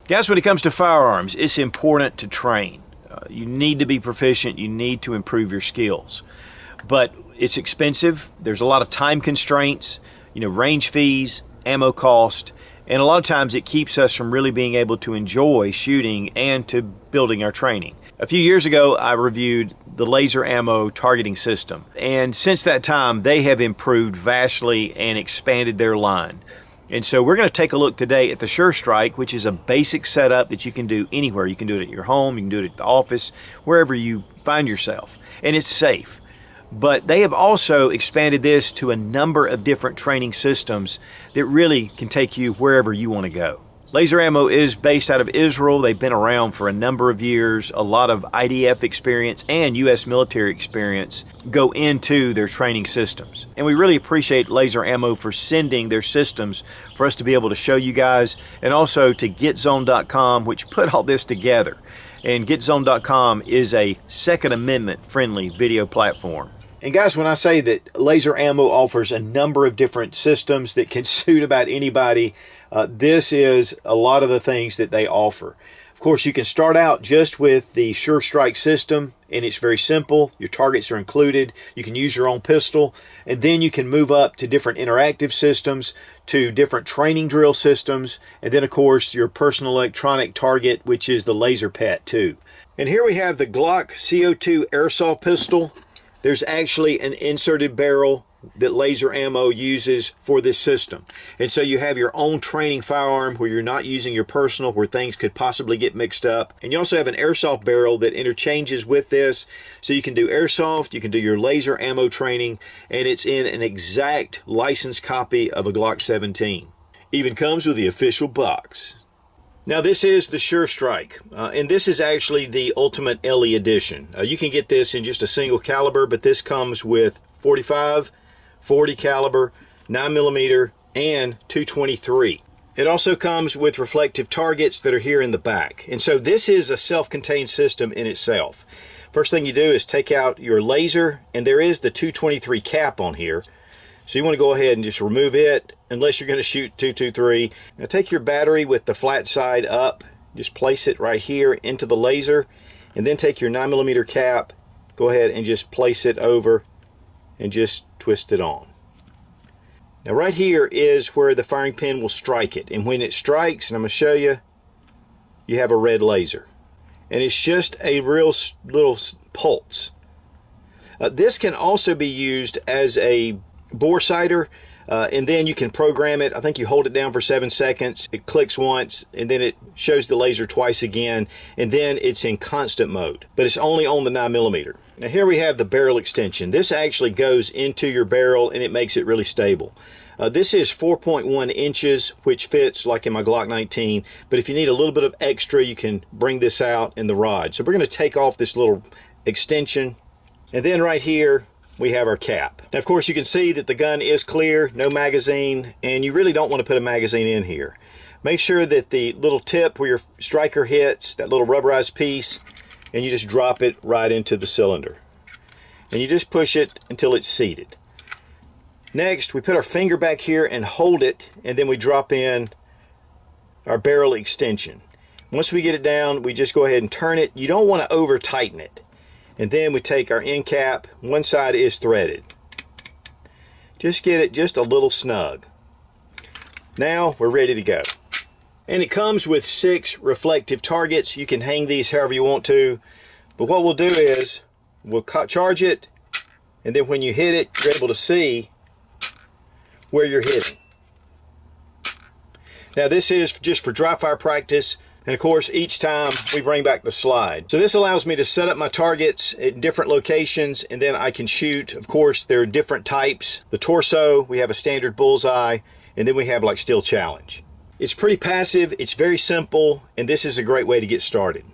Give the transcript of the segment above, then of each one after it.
Guys, when it comes to firearms, it's important to train. You need to be proficient. You need to improve your skills. But it's expensive. There's a lot of time constraints, range fees, ammo cost, and a lot of times it keeps us from really being able to enjoy shooting and to building our training. A few years ago, I reviewed the laser ammo targeting system, and since that time, they have improved vastly and expanded their line. And so we're going to take a look today at the Surestrike, which is a basic setup that you can do anywhere. You can do it at your home, you can do it at the office, wherever you find yourself, and it's safe. But they have also expanded this to a number of different training systems that really can take you wherever you want to go. Laser ammo is based out of Israel. They've been around for a number of years. A lot of IDF experience and U.S. military experience go into their training systems. And we really appreciate Laser Ammo for sending their systems for us to be able to show you guys, and also to GetZone.com, which put all this together. And GetZone.com is a Second Amendment friendly video platform. And guys, when I say that Laser Ammo offers a number of different systems that can suit about anybody, this is a lot of the things that they offer. Of course, you can start out just with the Surestrike system, and it's very simple. Your targets are included. You can use your own pistol, and then you can move up to different interactive systems, to different training drill systems, and then of course your personal electronic target, which is the Laser Pet 2. And here we have the Glock CO2 airsoft pistol. There's actually an inserted barrel that Laser Ammo uses for this system. And so you have your own training firearm where you're not using your personal, where things could possibly get mixed up. And you also have an airsoft barrel that interchanges with this. So you can do airsoft, you can do your laser ammo training, and it's in an exact licensed copy of a Glock 17. Even comes with the official box. Now this is the Surestrike, and this is actually the Ultimate LE Edition. You can get this in just a single caliber, but this comes with 45, 40 caliber, 9mm, and 223. It also comes with reflective targets that are here in the back. And so this is a self-contained system in itself. First thing you do is take out your laser, and there is the 223 cap on here. So you want to go ahead and just remove it, unless you're going to shoot 223. Now take your battery with the flat side up, just place it right here into the laser, and then take your 9mm cap, go ahead and just place it over and just twist it on. Now right here is where the firing pin will strike it, and when it strikes, and I'm going to show you, you have a red laser. And it's just a real little pulse. This can also be used as a bore sighter, and then you can program it. I think you hold it down for 7 seconds, it clicks once, and then it shows the laser twice again, and then it's in constant mode, but it's only on the 9mm. Now here we have the barrel extension. This actually goes into your barrel and it makes it really stable. This is 4.1 inches, which fits like in my Glock 19, but if you need a little bit of extra, you can bring this out in the rod. So we're going to take off this little extension, and then right here we have our cap. Now of course you can see that the gun is clear, no magazine, and you really don't want to put a magazine in here. Make sure that the little tip where your striker hits, that little rubberized piece, and you just drop it right into the cylinder. And you just push it until it's seated. Next, we put our finger back here and hold it, and then we drop in our barrel extension. Once we get it down, we just go ahead and turn it. You don't want to over tighten it. And then we take our end cap, one side is threaded. Just get it just a little snug. Now we're ready to go. And it comes with 6 reflective targets. You can hang these however you want to, but what we'll do is we'll charge it, and then when you hit it, you're able to see where you're hitting. Now this is just for dry fire practice. And of course, each time we bring back the slide. So this allows me to set up my targets at different locations, and then I can shoot. Of course, there are different types. The torso, we have a standard bullseye, and then we have like Steel Challenge. It's pretty passive, it's very simple, and this is a great way to get started.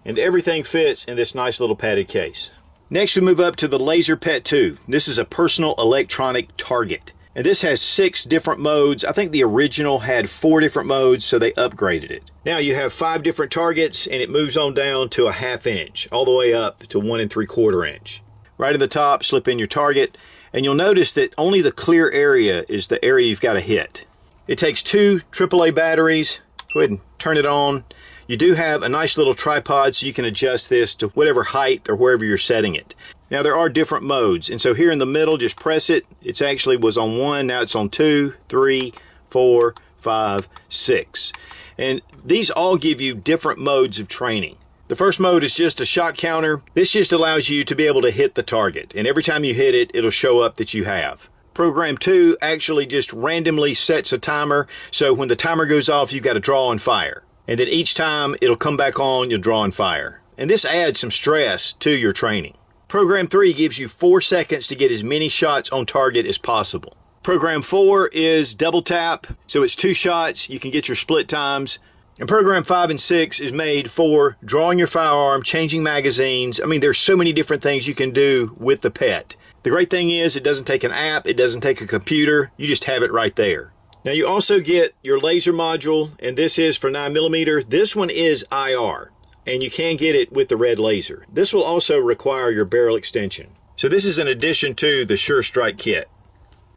And everything fits in this nice little padded case. Next, we move up to the Laser Pet 2. This is a personal electronic target. And this has 6 different modes. I think the original had 4 different modes, so they upgraded it. Now you have 5 different targets, and it moves on down to a 1/2 inch, all the way up to 1 3/4 inch. Right at the top, slip in your target, and you'll notice that only the clear area is the area you've got to hit. It takes 2 AAA batteries, Go ahead and turn it on. You do have a nice little tripod so you can adjust this to whatever height or wherever you're setting it. Now there are different modes, and so here in the middle, just press it. It actually was on 1, now it's on 2, 3, 4, 5, 6. And these all give you different modes of training. The first mode is just a shot counter. This just allows you to be able to hit the target, and every time you hit it, it'll show up that you have. Program 2 actually just randomly sets a timer, so when the timer goes off, you've got to draw and fire. And then each time it'll come back on, you'll draw and fire. And this adds some stress to your training. Program 3 gives you 4 seconds to get as many shots on target as possible. Program 4 is double tap, so it's 2 shots, you can get your split times. And program 5 and 6 is made for drawing your firearm, changing magazines. I mean, there's so many different things you can do with the pet. The great thing is it doesn't take an app, it doesn't take a computer, you just have it right there. Now you also get your laser module, and this is for 9mm. This one is IR, and you can get it with the red laser. This will also require your barrel extension. So this is in addition to the Surestrike kit.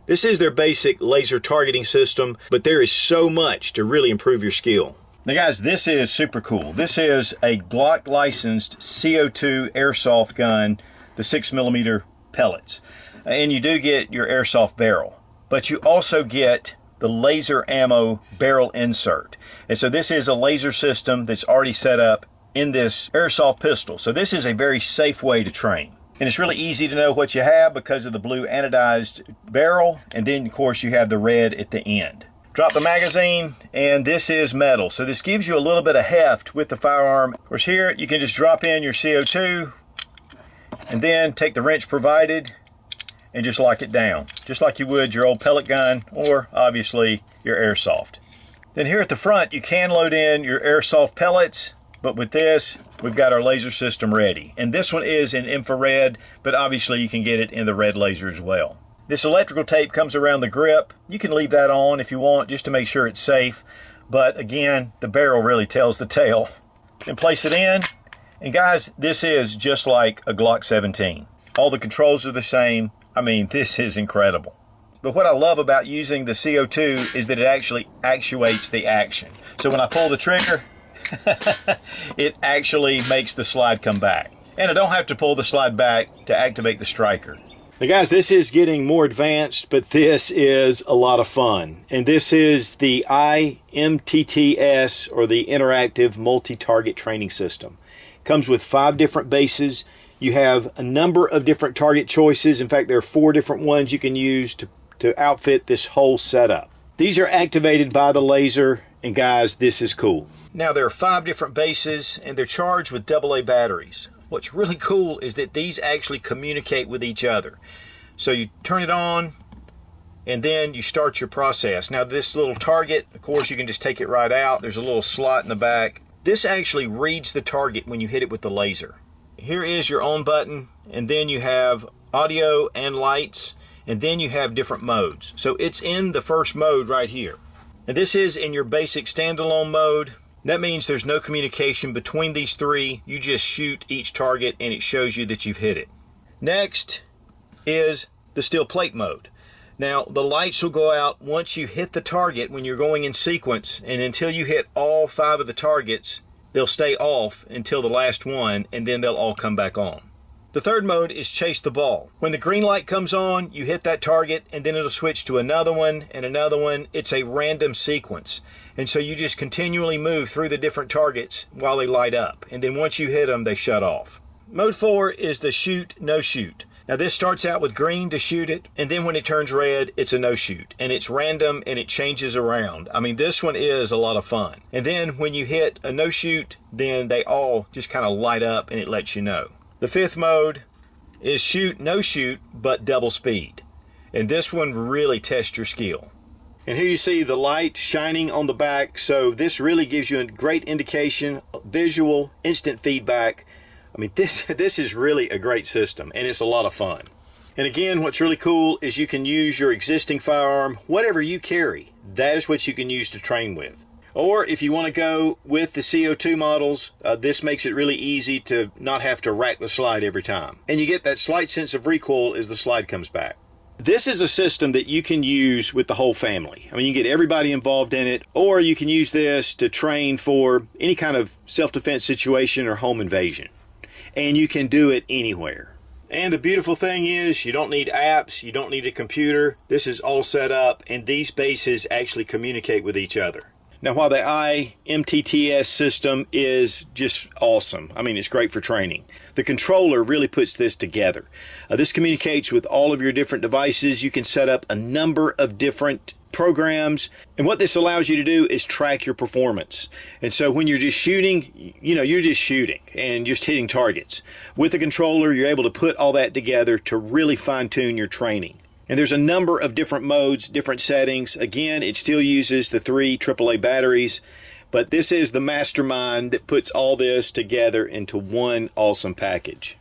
This is their basic laser targeting system, but there is so much to really improve your skill. Now guys, this is super cool. This is a Glock licensed CO2 airsoft gun, the 6mm pellets. And you do get your airsoft barrel, but you also get the laser ammo barrel insert. And so this is a laser system that's already set up in this airsoft pistol. So this is a very safe way to train. And it's really easy to know what you have because of the blue anodized barrel. And then of course you have the red at the end. Drop the magazine, and this is metal. So this gives you a little bit of heft with the firearm. Of course here you can just drop in your CO2 and then take the wrench provided and just lock it down, just like you would your old pellet gun or obviously your airsoft. Then here at the front you can load in your airsoft pellets, but with this we've got our laser system ready. And this one is in infrared, but obviously you can get it in the red laser as well. This electrical tape comes around the grip. You can leave that on if you want, just to make sure it's safe. But again, the barrel really tells the tale. Then place it in. And guys, this is just like a Glock 17. All the controls are the same. I mean, this is incredible. But what I love about using the CO2 is that it actually actuates the action. So when I pull the trigger, it actually makes the slide come back. And I don't have to pull the slide back to activate the striker. Now guys, this is getting more advanced, but this is a lot of fun. And this is the IMTS, or the Interactive Multi-Target Training System. It comes with 5 different bases. You have a number of different target choices. In fact, there are 4 different ones you can use to outfit this whole setup. These are activated by the laser, and guys, this is cool. Now there are 5 different bases, and they're charged with AA batteries. What's really cool is that these actually communicate with each other. So you turn it on and then you start your process. Now this little target, of course, you can just take it right out. There's a little slot in the back. This actually reads the target when you hit it with the laser. Here is your on button, and then you have audio and lights, and then you have different modes. So it's in the first mode right here. And this is in your basic standalone mode. That means there's no communication between these 3. You just shoot each target and it shows you that you've hit it. Next is the steel plate mode. Now the lights will go out once you hit the target when you're going in sequence, and until you hit all 5 of the targets, they'll stay off until the last one, and then they'll all come back on. The third mode is chase the ball. When the green light comes on, you hit that target, and then it'll switch to another one and another one. It's a random sequence. And so you just continually move through the different targets while they light up. And then once you hit them, they shut off. Mode 4 is the shoot, no shoot. Now this starts out with green to shoot it, and then when it turns red, it's a no shoot. And it's random and it changes around. I mean, this one is a lot of fun. And then when you hit a no shoot, then they all just kind of light up and it lets you know. The 5th mode is shoot, no shoot, but double speed. And this one really tests your skill. And here you see the light shining on the back. So this really gives you a great indication, visual, instant feedback. I mean, this is really a great system, and it's a lot of fun. And again, what's really cool is you can use your existing firearm, whatever you carry. That is what you can use to train with. Or if you want to go with the CO2 models, this makes it really easy to not have to rack the slide every time. And you get that slight sense of recoil as the slide comes back. This is a system that you can use with the whole family. I mean, you can get everybody involved in it, or you can use this to train for any kind of self-defense situation or home invasion. And you can do it anywhere. And the beautiful thing is, you don't need apps, you don't need a computer. This is all set up, and these bases actually communicate with each other. Now, while the IMTS system is just awesome, I mean, it's great for training, the controller really puts this together. This communicates with all of your different devices. You can set up a number of different programs, and what this allows you to do is track your performance. And so when you're just shooting, you're just shooting and just hitting targets. With the controller, you're able to put all that together to really fine-tune your training. And there's a number of different modes, different settings. Again, it still uses the 3 AAA batteries, but this is the mastermind that puts all this together into one awesome package.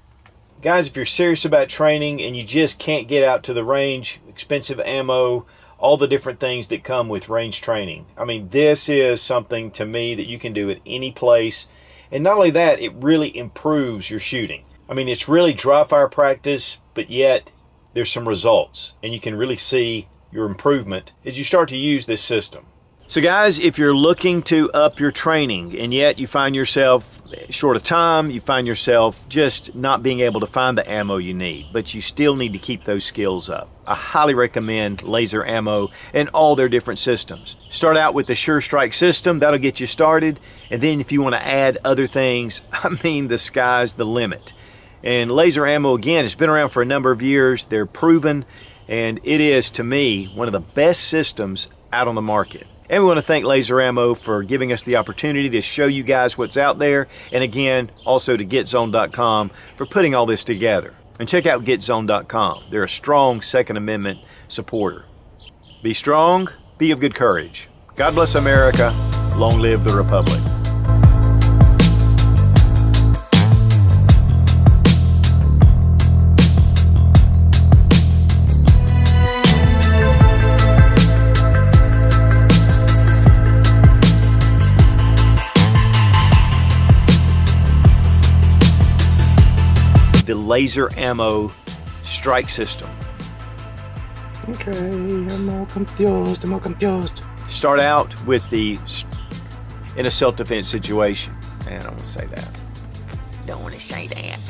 Guys, if you're serious about training and you just can't get out to the range, expensive ammo, all the different things that come with range training, I mean, this is something to me that you can do at any place. And not only that, it really improves your shooting. I mean, it's really dry fire practice, but yet there's some results, and you can really see your improvement as you start to use this system. So guys, if you're looking to up your training and yet you find yourself short of time, you find yourself just not being able to find the ammo you need, but you still need to keep those skills up, I highly recommend laser ammo and all their different systems. Start out with the Surestrike system, that'll get you started, and then if you want to add other things, I mean, the sky's the limit. And laser ammo, again, has been around for a number of years. They're proven, and it is, to me, one of the best systems out on the market. And we want to thank Laser Ammo for giving us the opportunity to show you guys what's out there. And again, also to GetZone.com for putting all this together. And check out GetZone.com. They're a strong Second Amendment supporter. Be strong, be of good courage. God bless America. Long live the Republic. The laser ammo strike system. Okay, I'm all confused. Start out with in a self-defense situation. Man, I don't want to say that. Don't want to say that.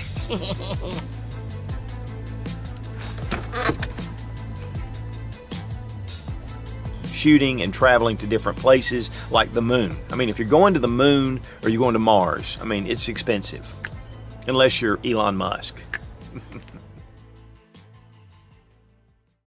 Shooting and traveling to different places like the moon. I mean, if you're going to the moon or you're going to Mars, I mean, it's expensive. Unless you're Elon Musk.